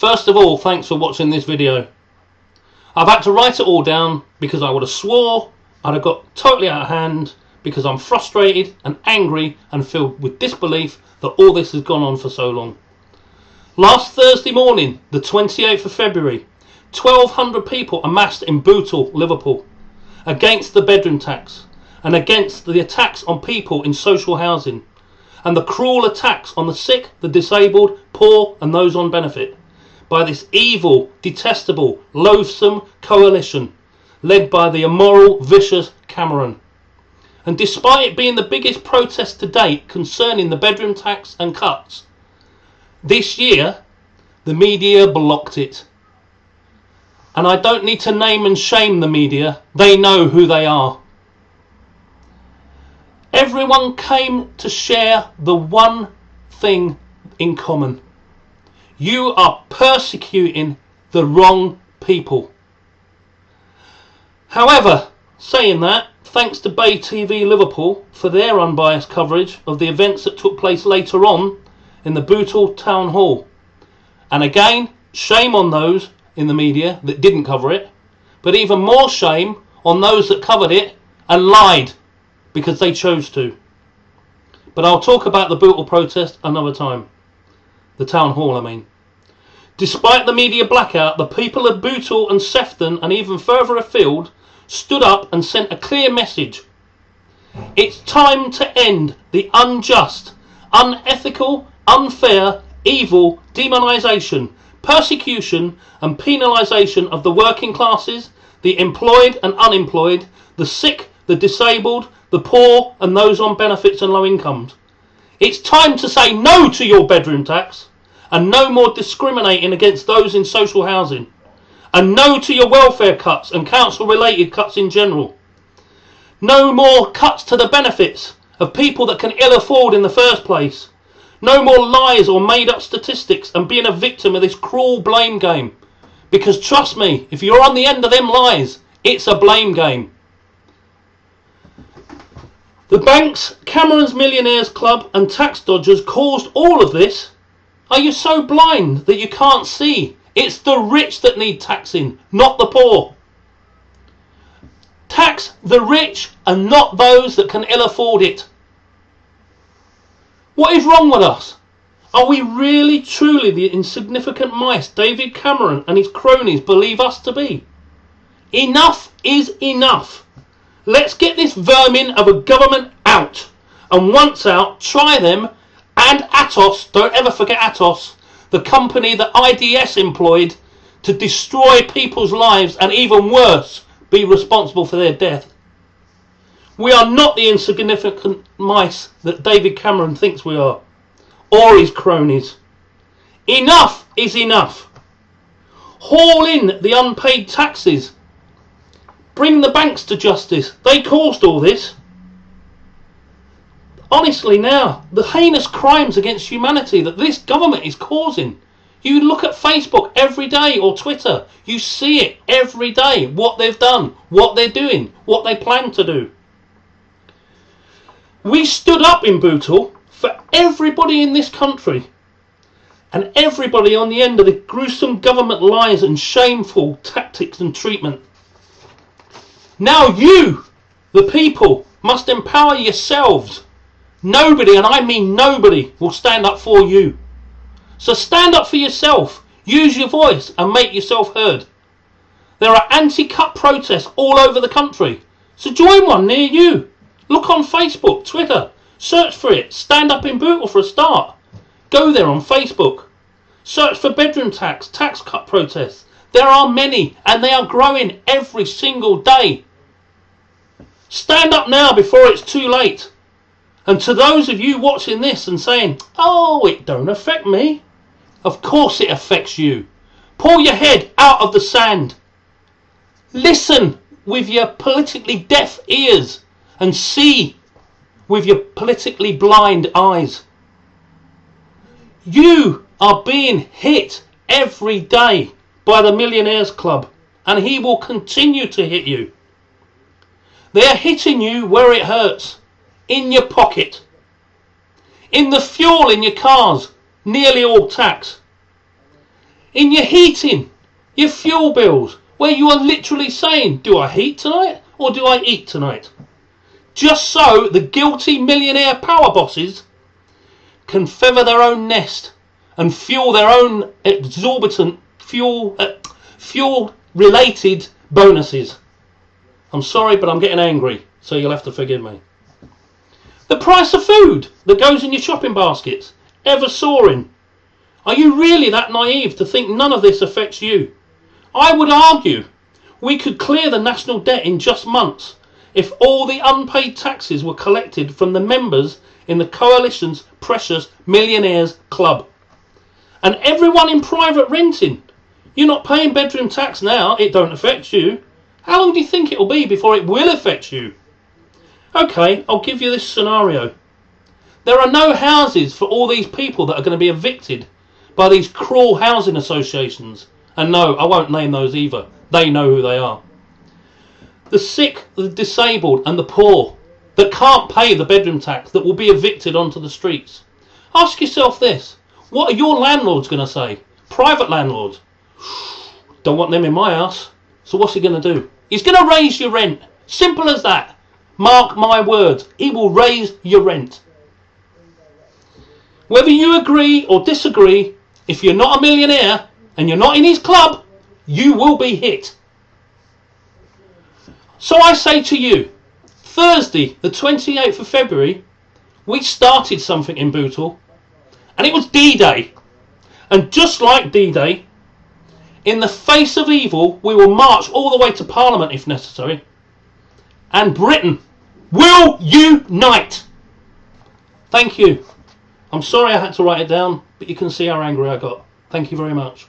First of all, thanks for watching this video. I've had to write it all down because I would have swore I'd have got totally out of hand because I'm frustrated and angry and filled with disbelief that all this has gone on for so long. Last Thursday morning, the 28th of February, 1,200 people amassed in Bootle, Liverpool, against the bedroom tax and against the attacks on people in social housing and the cruel attacks on the sick, the disabled, poor and those on benefit by this evil, detestable, loathsome coalition led by the immoral, vicious Cameron. And despite it being the biggest protest to date concerning the bedroom tax and cuts, this year the media blocked it. And I don't need to name and shame the media, they know who they are. Everyone came to share the one thing in common. You are persecuting the wrong people. However, saying that, thanks to Bay TV Liverpool for their unbiased coverage of the events that took place later on in the Bootle Town Hall. And again, shame on those in the media that didn't cover it, but even more shame on those that covered it and lied because they chose to. But I'll talk about the Bootle protest another time. The town hall, I mean. Despite the media blackout, the people of Bootle and Sefton and even further afield stood up and sent a clear message. It's time to end the unjust, unethical, unfair, evil demonisation, persecution and penalisation of the working classes, the employed and unemployed, the sick, the disabled, the poor and those on benefits and low incomes. It's time to say no to your bedroom tax and no more discriminating against those in social housing, and no to your welfare cuts and council related cuts in general. No more cuts to the benefits of people that can ill afford in the first place. No more lies or made up statistics and being a victim of this cruel blame game. Because trust me, if you're on the end of them lies, it's a blame game. The banks, Cameron's Millionaires Club and tax dodgers caused all of this. Are you so blind that you can't see? It's the rich that need taxing, not the poor. Tax the rich and not those that can ill afford it. What is wrong with us? Are we really truly the insignificant mice David Cameron and his cronies believe us to be? Enough is enough. Let's get this vermin of a government out. And once out, try them and Atos, don't ever forget Atos, the company that IDS employed to destroy people's lives and even worse, be responsible for their death. We are not the insignificant mice that David Cameron thinks we are, or his cronies. Enough is enough. Haul in the unpaid taxes. Bring the banks to justice. They caused all this. Honestly now, the heinous crimes against humanity that this government is causing. You look at Facebook every day or Twitter. You see it every day. What they've done, what they're doing, what they plan to do. We stood up in Bootle for everybody in this country and everybody on the end of the gruesome government lies and shameful tactics and treatment. Now you, the people, must empower yourselves. Nobody, and I mean nobody, will stand up for you. So stand up for yourself, use your voice and make yourself heard. There are anti-cut protests all over the country, so join one near you. Look on Facebook, Twitter, search for it, stand up in Bootle for a start. Go there on Facebook. Search for bedroom tax cut protests. There are many and they are growing every single day. Stand up now before it's too late. And to those of you watching this and saying, oh, it don't affect me. Of course it affects you. Pull your head out of the sand. Listen with your politically deaf ears and see with your politically blind eyes. You are being hit every day by the Millionaires Club and he will continue to hit you. They are hitting you where it hurts. In your pocket, in the fuel in your cars, nearly all tax, in your heating, your fuel bills, where you are literally saying, do I heat tonight or do I eat tonight? Just so the guilty millionaire power bosses can feather their own nest and fuel their own exorbitant fuel-related bonuses. I'm sorry, but I'm getting angry, so you'll have to forgive me. The price of food that goes in your shopping baskets, ever soaring. Are you really that naive to think none of this affects you? I would argue we could clear the national debt in just months if all the unpaid taxes were collected from the members in the coalition's precious millionaires club. And everyone in private renting. You're not paying bedroom tax now, it don't affect you. How long do you think it'll be before it will affect you? Okay, I'll give you this scenario. There are no houses for all these people that are going to be evicted by these cruel housing associations. And no, I won't name those either. They know who they are. The sick, the disabled and the poor that can't pay the bedroom tax that will be evicted onto the streets. Ask yourself this. What are your landlords going to say? Private landlords. Don't want them in my house. So what's he going to do? He's going to raise your rent. Simple as that. Mark my words. He will raise your rent. Whether you agree or disagree, if you're not a millionaire and you're not in his club, you will be hit. So I say to you, Thursday the 28th of February, we started something in Bootle, and it was D-Day. And just like D-Day, in the face of evil, we will march all the way to Parliament if necessary. And Britain will unite. Thank you. I'm sorry I had to write it down, but you can see how angry I got. Thank you very much.